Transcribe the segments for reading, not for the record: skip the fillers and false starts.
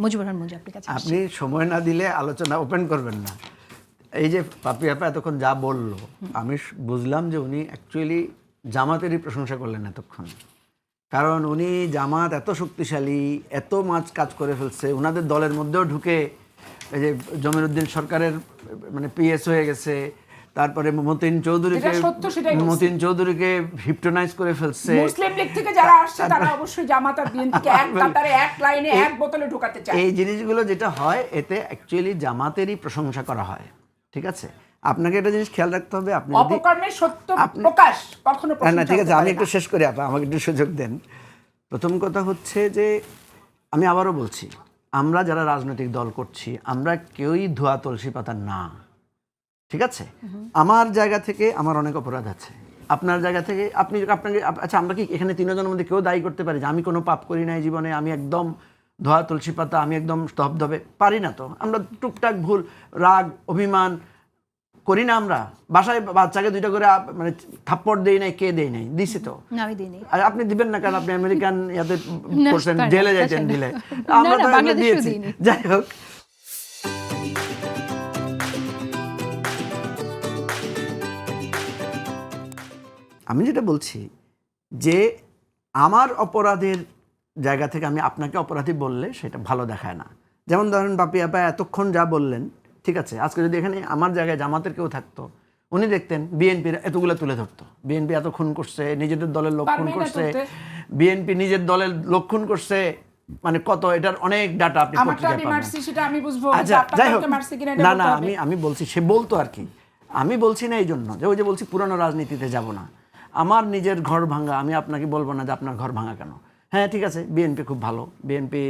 মুজিবুর রহমান মঞ্জু আপনার কাছে আপনি সময় না দিলে আলোচনা ওপেন করবেন না। এই যে পাপি আপা এতক্ষণ যা বললো, আমি বুঝলাম যে উনি অ্যাকচুয়ালি জামাতেরই প্রশংসা করলেন এতক্ষণ। কারণ উনি জামাত এত শক্তিশালী, এত কাজ করে ফেলছে, ওনাদের দলের মধ্যেও ঢুকে এই যে জমিরুদ্দিন সরকারের মানে পিএস হয়ে গেছে, তারপরে মতিন চৌধুরীকে হিপনোটাইজ করে ফেলছে। মুসলিম লীগ থেকে যারা আসছে তারা অবশ্যই জামাত আর বিএনপিকে এক কাতারে এক লাইনে এক বোতলে ঢোকাতে চায়। এই জিনিসগুলো যেটা হয় এতে অ্যাকচুয়ালি জামাতেরই প্রশংসা করা হয়। ঠিক আছে, আপনাকে একটা জিনিস খেয়াল রাখতে হবে, আপনি যদি অপকর্মের সত্য প্রকাশ কখনো না, ঠিক আছে আমি একটু শেষ করি আপা, আমাকে একটু সুযোগ দেন। প্রথম কথা হচ্ছে যে আমি আবারও বলছি, আমরা যারা রাজনৈতিক দল করছি আমরা কেউই ধোয়া তুলসী পাতা না। ঠিক আছে, আমার জায়গা থেকে আমার অনেক অপরাধ আছে, আপনার জায়গা থেকে আপনাকে আচ্ছা আমরা কি এখানে তিনজনের মধ্যে কেউ দায়ী করতে পারি যে আমি কোনো পাপ করি নাই জীবনে, আমি একদম ধোয়া তুলসী পাতা, আমি একদম স্তব্ধবে পারি না? তো আমরা টুকটাক ভুল, রাগ, অভিমান করি না? আমরা বাসায় বাচ্চাকে দুইটা করে মানে থাপ্পড় দেই নাই, কে দেই নাই? দিছি তো। আমি দিই নাই। আর আপনি দিবেন না, কারণ আপনি আমেরিকান ইয়াতে করছেন, জেলে যাইতেন দিলে। আমরা তো দিয়েছি। যাই হোক, আমি যেটা বলছি যে আমার অপরাধের জায়গা থেকে আমি আপনাকে অপরাধী বললে সেটা ভালো দেখায় না। যেমন ধরেন বাপি আপা এতক্ষণ যা বললেন, ঠিক আছে, আজকে যদি এখানে আমার জায়গায় জামাতের কেউ থাকতো, উনি দেখতেন বিএনপির এতগুলো তুলে ধরতো, বিএনপি এত খুন করছে, নিজেদের দলের লোক খুন করছে, বিএনপি নিজের দলের লোক খুন করছে, মানে কত, এটার অনেক ডাটা আপনি পত্রিকায় পাবেন। আচ্ছা যাই হোক, না না আমি বলছি সে বলতো আর কি, আমি বলছি না এই জন্য যে ওই যে বলছি পুরানো রাজনীতিতে যাব না, আমার নিজের ঘর ভাঙা, আমি আপনাকে বলবো না যে আপনার ঘর ভাঙা কেন। হ্যাঁ ঠিক আছে, বিএনপি খুব ভালো, বিএনপি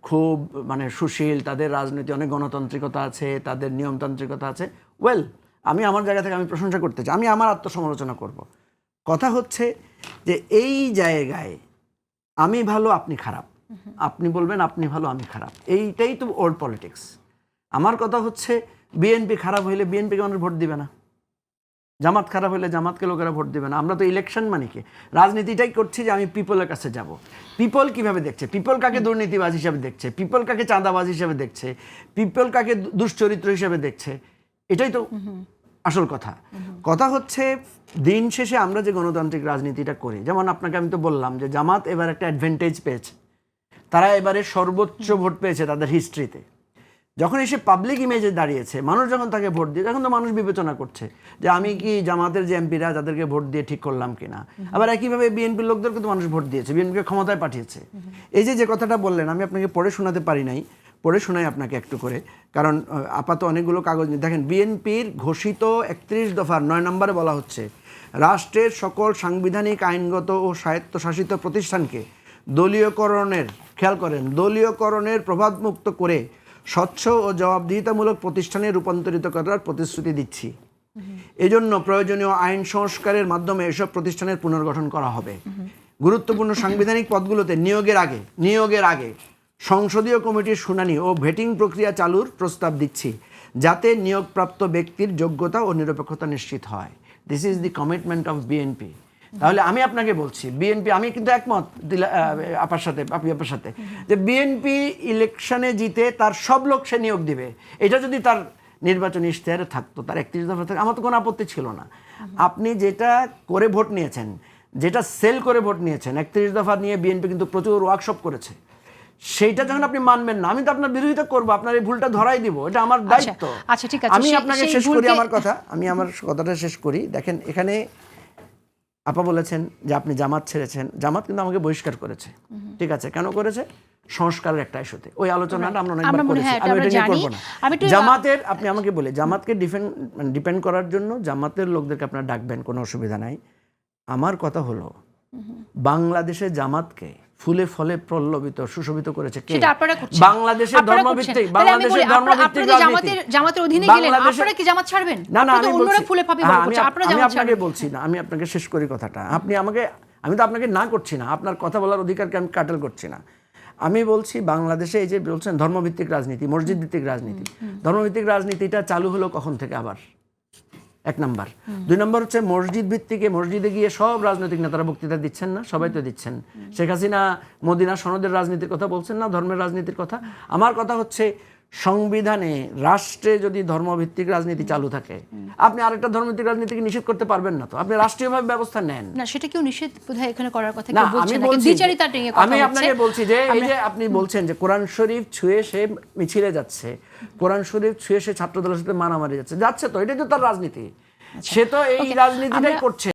খুব মানে সুশীল, তাদের রাজনীতি অনেক গণতান্ত্রিকতা আছে, তাদের নিয়মতান্ত্রিকতা আছে। ওয়েল, আমি আমার জায়গা থেকে আমি প্রশংসা করতে চাই, আমি আমার আত্মসমালোচনা করব। কথা হচ্ছে যে এই জায়গায় আমি ভালো আপনি খারাপ, আপনি বলবেন আপনি ভালো আমি খারাপ, এইটাই তো ওল্ড পলিটিক্স। আমার কথা হচ্ছে বিএনপি খারাপ হইলে বিএনপিকে মানুষ ভোট দিবে না, জামাত খারাপ হলে জামাতকে লোকেরা ভোট দেবে না। আমরা তো ইলেকশন মানে কি রাজনীতিটাই করছি যে আমি পিপলের কাছে যাব। পিপল কিভাবে দেখছে, পিপল কাকে দুর্নীতিবাজ হিসাবে দেখছে, পিপল কাকে চাঁদাবাজ হিসাবে দেখছে, পিপল কাকে দুশ্চরিত্র হিসাবে দেখছে, এটাই তো আসল কথা। কথা হচ্ছে দিন শেষে আমরা যে গণতান্ত্রিক রাজনীতিটা করি, যেমন আপনাকে আমি তো বললাম যে জামাত এবার একটা অ্যাডভান্টেজ পেয়েছে, তারা এবারে সর্বোচ্চ ভোট পেয়েছে তাদের হিস্ট্রিতে। যখন এসে পাবলিক ইমেজে দাঁড়িয়েছে, মানুষ যখন তাকে ভোট দিয়ে, তখন তো মানুষ বিবেচনা করছে যে আমি কি জামাতের যে এমপিরা তাদেরকে ভোট দিয়ে ঠিক করলাম কিনা। আবার একইভাবে বিএনপির লোকদেরকে তো মানুষ ভোট দিয়েছে, বিএনপিকে ক্ষমতায় পাঠিয়েছে। এই যে কথাটা বললেন, আমি আপনাকে পড়ে শোনাতে পারি নাই, পড়ে শোনাই আপনাকে একটু করে, কারণ আপাতত অনেকগুলো কাগজ নিয়ে দেখেন। বিএনপির ঘোষিত 31 দফার 9 নম্বরে বলা হচ্ছে, রাষ্ট্রের সকল সাংবিধানিক, আইনগত ও স্বায়ত্তশাসিত প্রতিষ্ঠানকে দলীয়করণের, খেয়াল করেন, দলীয়করণের প্রভাবমুক্ত করে স্বচ্ছ ও জবাবদিহিতামূলক প্রতিষ্ঠানে রূপান্তরিত করার প্রতিশ্রুতি দিচ্ছি। এজন্য প্রয়োজনীয় আইন সংস্কারের মাধ্যমে এসব প্রতিষ্ঠানের পুনর্গঠন করা হবে। গুরুত্বপূর্ণ সাংবিধানিক পদগুলোতে নিয়োগের আগে সংসদীয় কমিটির শুনানি ও ভেটিং প্রক্রিয়া চালুর প্রস্তাব দিচ্ছি, যাতে নিয়োগপ্রাপ্ত ব্যক্তির যোগ্যতা ও নিরপেক্ষতা নিশ্চিত হয়। This is the commitment of BNP. তাহলে আমি আপনাকে বলছি, বিএনপি, আমি কিন্তু একমত আপার সাথে, আপার সাথে, যে বিএনপি ইলেকশনে জিতে তার সব লোক সে নিয়োগ দিবে। এটা যদি তার নির্বাচনী ইশতেহারে থাকতো, তার 31 দফা থাকে, আমার তো কোনো আপত্তি ছিল না। আপনি যেটা করে ভোট নিয়েছেন, যেটা সেল করে ভোট নিয়েছেন, 31 দফা নিয়ে বিএনপি কিন্তু প্রচুর ওয়ার্কশপ করেছে। সেইটা যখন আপনি মানবেন না, আমি তো আপনার বিরোধিতা করবো, আপনার এই ভুলটা ধরাই দিব, এটা আমার দায়িত্ব। আচ্ছা ঠিক আছে, আমি আপনাকে শেষ করি আমার কথা, আমি আমার কথাটা শেষ করি। দেখেন এখানে আপা বলেছেন যে আপনি জামাত ছেড়েছেন, জামাত কিন্তু আমাকে বহিষ্কার করেছে। ঠিক আছে, কেন করেছে? সংস্কারের একটা ইস্যুতে। ওই আলোচনাটা আমরা অনেকবার করেছি, আমি এটা নিয়ে করবো না। জামাতের, আপনি আমাকে বলে, জামাতকে ডিপেন্ড করার জন্য জামাতের লোকদেরকে আপনারা ডাকবেন, কোনো অসুবিধা নাই। আমার কথা হলো বাংলাদেশে জামাতকে ফুলে ফলে প্রলোভিত, সুশোভিত করেছে কে? বাংলাদেশের ধর্মভিত্তিক, বাংলাদেশের ধর্মভিত্তিক রাজনীতি। জামাতের অধীনে গেলেন, আপনারা কি জামাত ছাড়বেন? না না, আমি অন্যরা ফুলে ফাঁপি বলছে, আপনারা জামাত ছাড়বেন। আমি আপনাকে বলছি না, আমি আপনাকে শেষ করি কথাটা। আমি তো আপনাকে না করছি না, আপনার কথা বলার অধিকারকে আমি কাটাল করছি না। আমি বলছি বাংলাদেশে এই যে বলছেন ধর্মভিত্তিক রাজনীতি, মসজিদ ভিত্তিক রাজনীতি, ধর্মভিত্তিক রাজনীতিটা চালু হলো কখন থেকে? আবার এক নাম্বার। 2 নম্বর হচ্ছে মসজিদ ভিত্তিকে মসজিদে গিয়ে সব রাজনৈতিক নেতারা বক্তৃতা দিচ্ছেন না, সবাই তো দিচ্ছেন। শেখ হাসিনা মদিনা সনদের রাজনীতির কথা বলছেন না, ধর্মের রাজনীতির কথা। আমার কথা হচ্ছে সংবিধানে রাষ্ট্রে যদি ধর্মভিত্তিক রাজনীতি চালু থাকে, আপনি আরেকটা ধর্মভিত্তিক রাজনীতিকে নিষেধ করতে পারবেন না। তো আপনি রাষ্ট্রীয়ভাবে ব্যবস্থা নেন না, সেটা কেউ নিষেধ বোধহয় এখানে করার কথা না। কেউ বলছে আমি না, বলছি, দ্বিচারিতা নিয়ে কথা আমি হচ্ছে। আপনাকে বলছি যে এই যে আপনি বলছেন যে কোরআন শরীফ ছুঁয়ে সে মিছিলে যাচ্ছে, কোরআন শরীফ ছুঁয়ে সে ছাত্রদলের সাথে মারামারি যাচ্ছে, তো এটাই তো তার রাজনীতি। সে তো এই রাজনীতিটাই করছে।